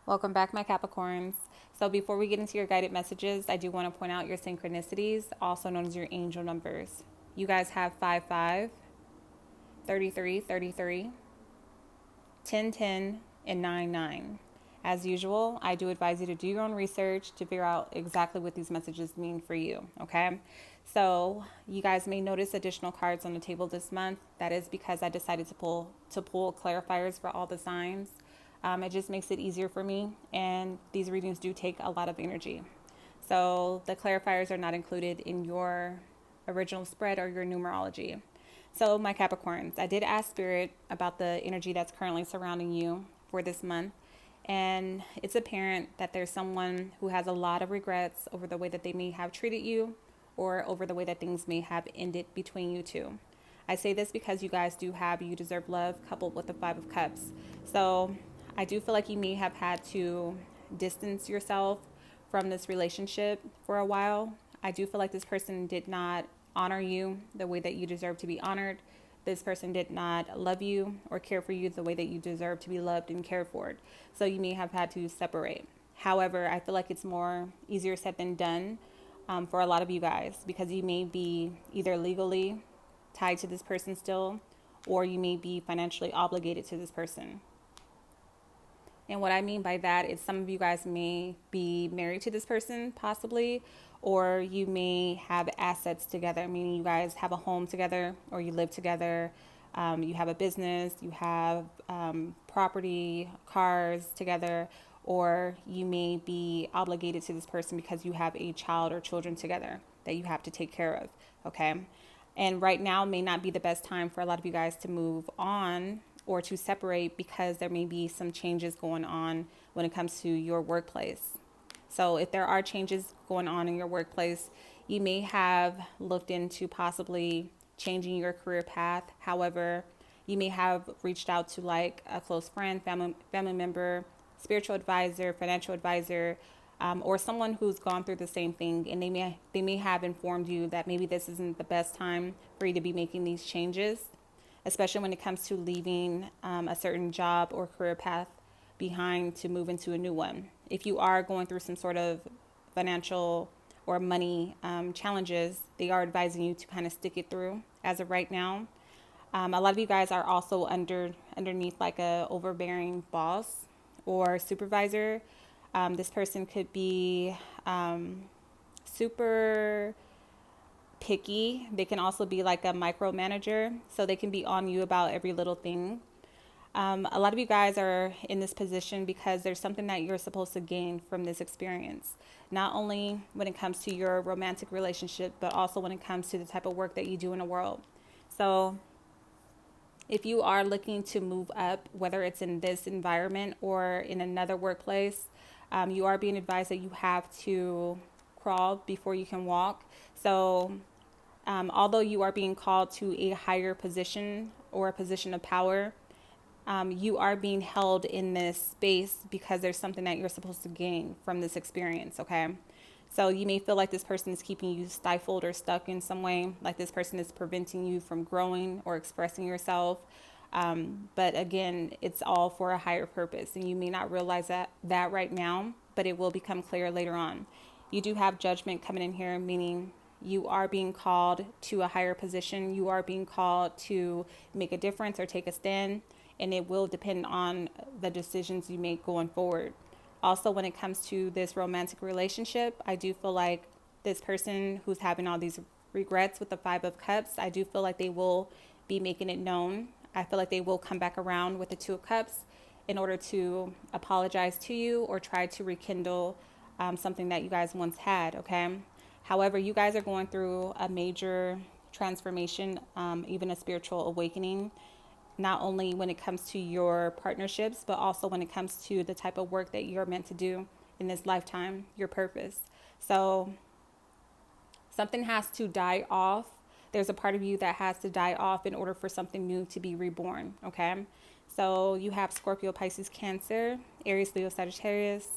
Welcome back, my Capricorns. So before we get into your guided messages, I do want to point out your synchronicities, also known as your angel numbers. You guys have 5-5, 33, 33, 10, 10, and 9, 9. As usual, I do advise you to do your own research to figure out exactly what these messages mean for you, okay? So you guys may notice additional cards on the table this month. That is because I decided to pull clarifiers for all the signs. It just makes it easier for me, and these readings do take a lot of energy. So the clarifiers are not included in your original spread or your numerology. So my Capricorns, I did ask Spirit about the energy that's currently surrounding you for this month. And it's apparent that there's someone who has a lot of regrets over the way that they may have treated you or over the way that things may have ended between you two. I say this because you guys do have You Deserve Love coupled with the Five of Cups. So I do feel like you may have had to distance yourself from this relationship for a while. I do feel like this person did not honor you the way that you deserve to be honored. This person did not love you or care for you the way that you deserve to be loved and cared for. So you may have had to separate. However, I feel like it's more easier said than done for a lot of you guys, because you may be either legally tied to this person still, or you may be financially obligated to this person. And what I mean by that is some of you guys may be married to this person, possibly, or you may have assets together, meaning you guys have a home together or you live together. You have a business, you have property, cars together, or you may be obligated to this person because you have a child or children together that you have to take care of, okay? And right now may not be the best time for a lot of you guys to move on or to separate, because there may be some changes going on when it comes to your workplace. So if there are changes going on in your workplace, you may have looked into possibly changing your career path. However, you may have reached out to like a close friend, family member, spiritual advisor, financial advisor, or someone who's gone through the same thing, and they may have informed you that maybe this isn't the best time for you to be making these changes, especially when it comes to leaving a certain job or career path behind to move into a new one. If you are going through some sort of financial or money challenges, they are advising you to kind of stick it through as of right now. A lot of you guys are also underneath like a overbearing boss or supervisor. This person could be super picky. They can also be like a micromanager, so they can be on you about every little thing. A lot of you guys are in this position because there's something that you're supposed to gain from this experience, not only when it comes to your romantic relationship, but also when it comes to the type of work that you do in the world. So if you are looking to move up, whether it's in this environment or in another workplace, you are being advised that you have to crawl before you can walk. So although you are being called to a higher position or a position of power, you are being held in this space because there's something that you're supposed to gain from this experience, okay? So you may feel like this person is keeping you stifled or stuck in some way, like this person is preventing you from growing or expressing yourself. But again, it's all for a higher purpose, and you may not realize that right now, but it will become clear later on. You do have judgment coming in here, meaning you are being called to a higher position. You are being called to make a difference or take a stand, and it will depend on the decisions you make going forward. Also, when it comes to this romantic relationship, I do feel like this person who's having all these regrets with the Five of Cups, I do feel like they will be making it known. I feel like they will come back around with the Two of Cups in order to apologize to you or try to rekindle something that you guys once had, okay? However, you guys are going through a major transformation, even a spiritual awakening, not only when it comes to your partnerships, but also when it comes to the type of work that you're meant to do in this lifetime, your purpose. So something has to die off. There's a part of you that has to die off in order for something new to be reborn, okay? So you have Scorpio, Pisces, Cancer, Aries, Leo, Sagittarius,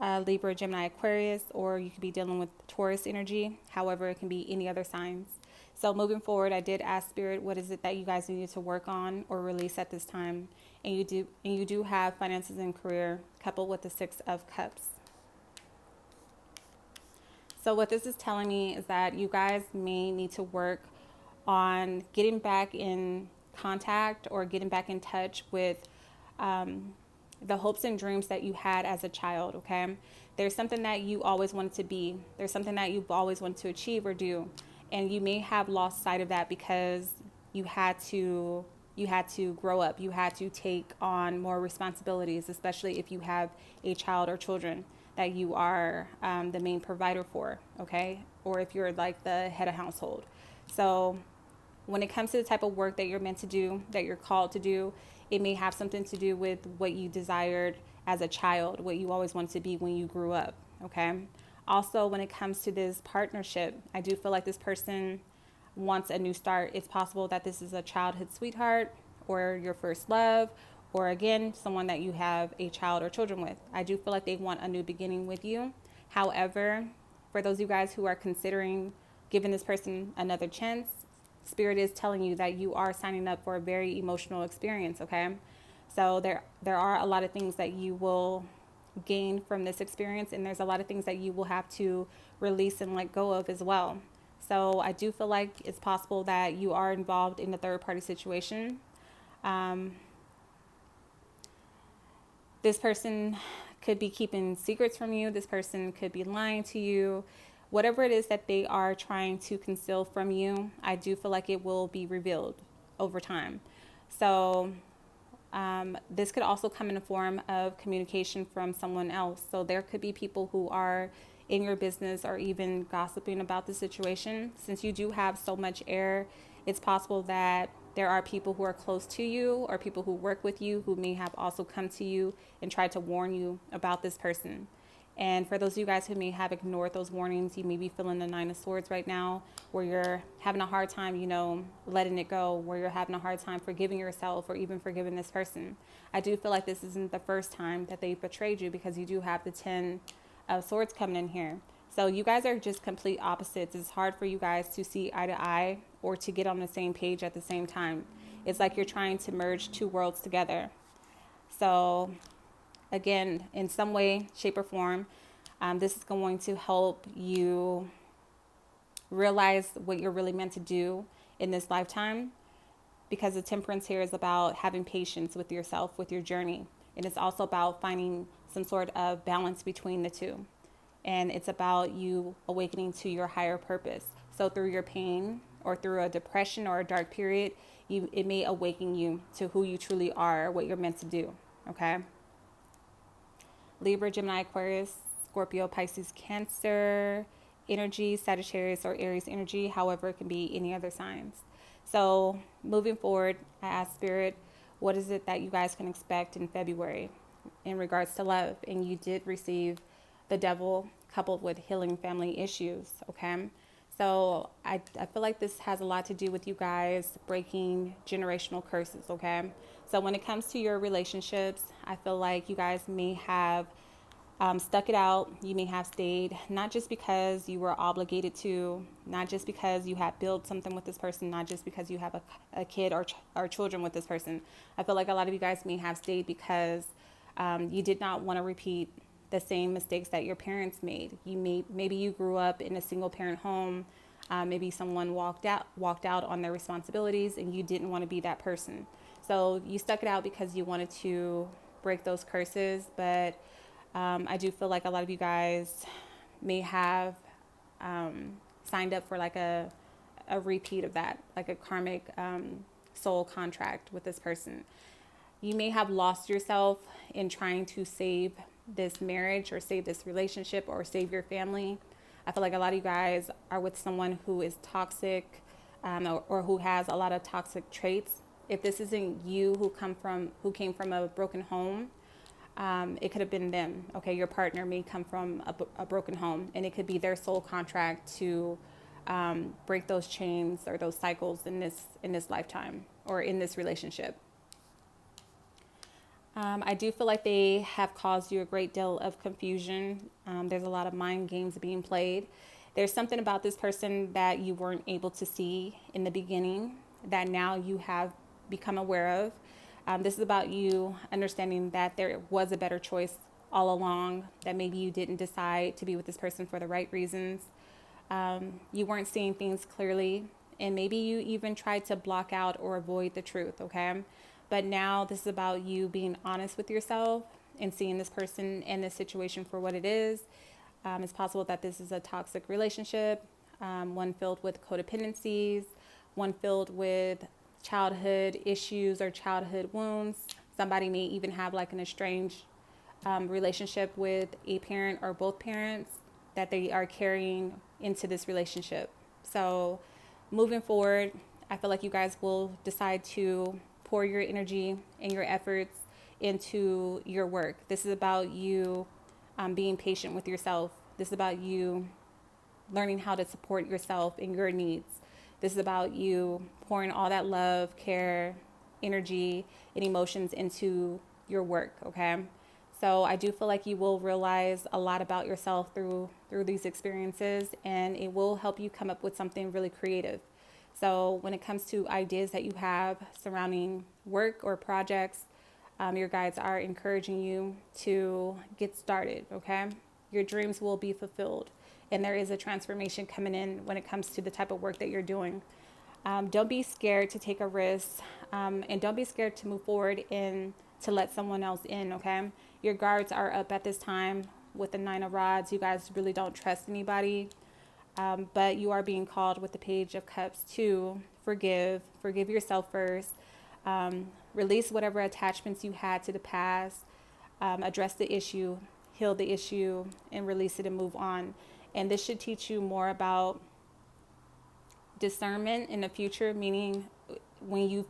Libra, Gemini, Aquarius, or you could be dealing with Taurus energy. However, it can be any other signs. So moving forward, I did ask Spirit, what is it that you guys needed to work on or release at this time? and you do have finances and career coupled with the Six of Cups. So what this is telling me is that you guys may need to work on getting back in contact or getting back in touch with the hopes and dreams that you had as a child, okay? There's something that you always wanted to be. There's something that you've always wanted to achieve or do. And you may have lost sight of that because you had to grow up. You had to take on more responsibilities, especially if you have a child or children that you are the main provider for, okay? Or if you're like the head of household. So when it comes to the type of work that you're meant to do, that you're called to do, it may have something to do with what you desired as a child, what you always wanted to be when you grew up, okay? Also, when it comes to this partnership, I do feel like this person wants a new start. It's possible that this is a childhood sweetheart or your first love, or again, someone that you have a child or children with. I do feel like they want a new beginning with you. However, for those of you guys who are considering giving this person another chance, Spirit is telling you that you are signing up for a very emotional experience, okay? So there are a lot of things that you will gain from this experience, and there's a lot of things that you will have to release and let go of as well. So I do feel like it's possible that you are involved in a third-party situation. This person could be keeping secrets from you. This person could be lying to you. Whatever it is that they are trying to conceal from you, I do feel like it will be revealed over time. So this could also come in the form of communication from someone else. So there could be people who are in your business or even gossiping about the situation. Since you do have so much air, it's possible that there are people who are close to you or people who work with you who may have also come to you and tried to warn you about this person. And for those of you guys who may have ignored those warnings, you may be feeling the Nine of Swords right now, where you're having a hard time, letting it go, where you're having a hard time forgiving yourself or even forgiving this person. I do feel like this isn't the first time that they betrayed you, because you do have the Ten of Swords coming in here. So you guys are just complete opposites. It's hard for you guys to see eye to eye or to get on the same page at the same time. It's like you're trying to merge two worlds together. So again, in some way, shape, or form, this is going to help you realize what you're really meant to do in this lifetime, because the Temperance here is about having patience with yourself, with your journey. And it's also about finding some sort of balance between the two. And it's about you awakening to your higher purpose. So through your pain or through a depression or a dark period, it may awaken you to who you truly are, what you're meant to do, okay? Libra, Gemini, Aquarius, Scorpio, Pisces, Cancer energy, Sagittarius or Aries energy, however, it can be any other signs. So moving forward, I ask Spirit, what is it that you guys can expect in February in regards to love? And you did receive the Devil coupled with healing family issues, okay? So I feel like this has a lot to do with you guys breaking generational curses, okay? So when it comes to your relationships, I feel like you guys may have stuck it out. You may have stayed, not just because you were obligated to, not just because you had built something with this person, not just because you have a kid or children with this person. I feel like a lot of you guys may have stayed because you did not want to repeat the same mistakes that your parents made. Maybe you grew up in a single parent home. Maybe someone walked out on their responsibilities and you didn't want to be that person. So you stuck it out because you wanted to break those curses. But I do feel like a lot of you guys may have signed up for like a repeat of that, like a karmic soul contract with this person. You may have lost yourself in trying to save this marriage or save this relationship or save your family. I feel like a lot of you guys are with someone who is toxic or who has a lot of toxic traits. If this isn't you who came from a broken home, it could have been them. Okay, your partner may come from a broken home, and it could be their soul contract to break those chains or those cycles in this lifetime or in this relationship. I do feel like they have caused you a great deal of confusion. There's a lot of mind games being played. There's something about this person that you weren't able to see in the beginning that now you have become aware of. This is about you understanding that there was a better choice all along, that maybe you didn't decide to be with this person for the right reasons. You weren't seeing things clearly, and maybe you even tried to block out or avoid the truth, okay? But now this is about you being honest with yourself and seeing this person and this situation for what it is. It's possible that this is a toxic relationship, one filled with codependencies, one filled with childhood issues or childhood wounds. Somebody may even have like an estranged relationship with a parent or both parents that they are carrying into this relationship. So moving forward, I feel like you guys will decide to pour your energy and your efforts into your work. This is about you being patient with yourself. This is about you learning how to support yourself and your needs. This is about you pouring all that love, care, energy, and emotions into your work, okay? So I do feel like you will realize a lot about yourself through these experiences, and it will help you come up with something really creative. So when it comes to ideas that you have surrounding work or projects, your guides are encouraging you to get started, okay? Your dreams will be fulfilled, and there is a transformation coming in when it comes to the type of work that you're doing. Don't be scared to take a risk, and don't be scared to move forward and to let someone else in, okay? Your guards are up at this time with the 9 of Rods. You guys really don't trust anybody, but you are being called with the Page of Cups to forgive yourself first, release whatever attachments you had to the past, address the issue, heal the issue, and release it and move on. And this should teach you more about discernment in the future, meaning when you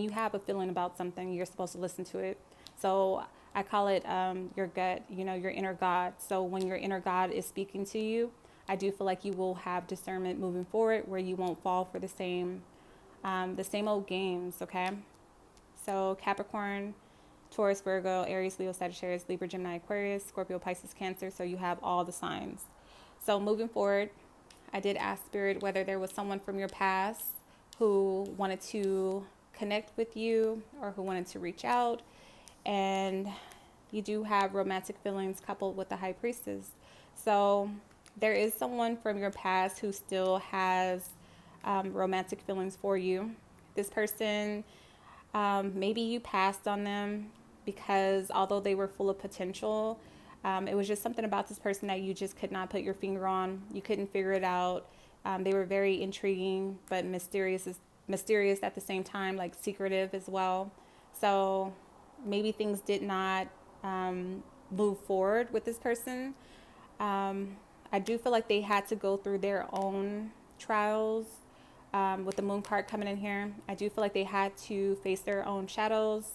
have a feeling about something, you're supposed to listen to it. So I call it your gut, your inner God. So when your inner God is speaking to you, I do feel like you will have discernment moving forward, where you won't fall for the same old games, okay? So Capricorn, Taurus, Virgo, Aries, Leo, Sagittarius, Libra, Gemini, Aquarius, Scorpio, Pisces, Cancer. So you have all the signs. So moving forward, I did ask Spirit whether there was someone from your past who wanted to connect with you or who wanted to reach out. And you do have romantic feelings coupled with the High Priestess. So there is someone from your past who still has romantic feelings for you. This person, maybe you passed on them because although they were full of potential, it was just something about this person that you just could not put your finger on. You couldn't figure it out. They were very intriguing, but mysterious at the same time, like secretive as well. So maybe things did not move forward with this person. I do feel like they had to go through their own trials with the Moon card coming in here. I do feel like they had to face their own shadows.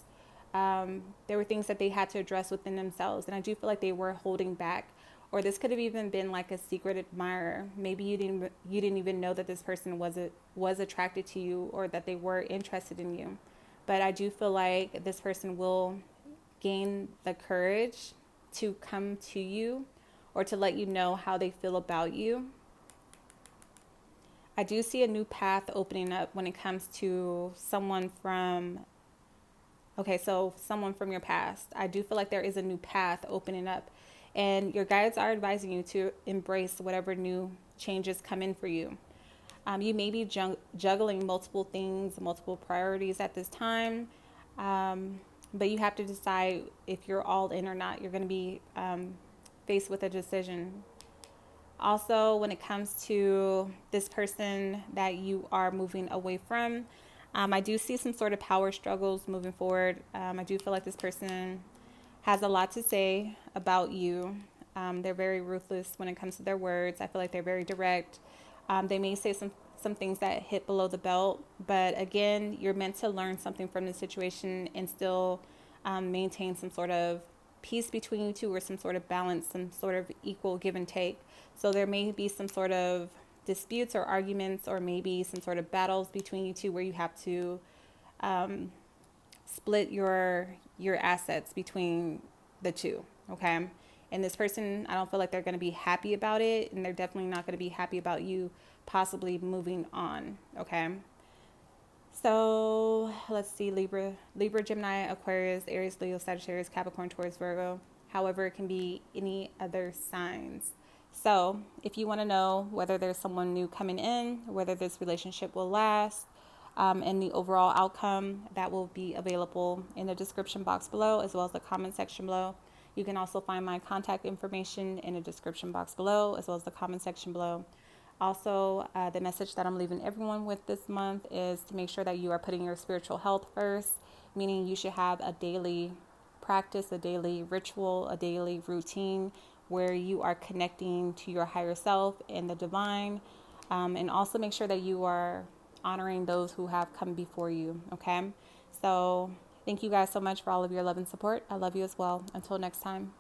There were things that they had to address within themselves, and I do feel like they were holding back. Or this could have even been like a secret admirer. Maybe you didn't even know that this person was attracted to you, or that they were interested in you. But I do feel like this person will gain the courage to come to you or to let you know how they feel about you. I do see a new path opening up when it comes to someone from your past. I do feel like there is a new path opening up, and your guides are advising you to embrace whatever new changes come in for you. You may be juggling multiple things, multiple priorities at this time, but you have to decide if you're all in or not. You're going to be faced with a decision. Also, when it comes to this person that you are moving away from, I do see some sort of power struggles moving forward. I do feel like this person has a lot to say about you. They're very ruthless when it comes to their words. I feel like they're very direct. They may say some things that hit below the belt, but again, you're meant to learn something from the situation and still maintain some sort of peace between you two, or some sort of balance, some sort of equal give and take. So there may be some sort of disputes or arguments, or maybe some sort of battles between you two where you have to split your assets between the two, okay? And this person, I don't feel like they're going to be happy about it, and they're definitely not going to be happy about you possibly moving on, okay? So let's see, Libra, Gemini, Aquarius, Aries, Leo, Sagittarius, Capricorn, Taurus, Virgo. However, it can be any other signs. So if you want to know whether there's someone new coming in, whether this relationship will last, and the overall outcome, that will be available in the description box below, as well as the comment section below. You can also find my contact information in the description box below, as well as the comment section below. Also, the message that I'm leaving everyone with this month is to make sure that you are putting your spiritual health first, meaning you should have a daily practice, a daily ritual, a daily routine where you are connecting to your higher self and the divine. And also make sure that you are honoring those who have come before you. Okay. So thank you guys so much for all of your love and support. I love you as well. Until next time.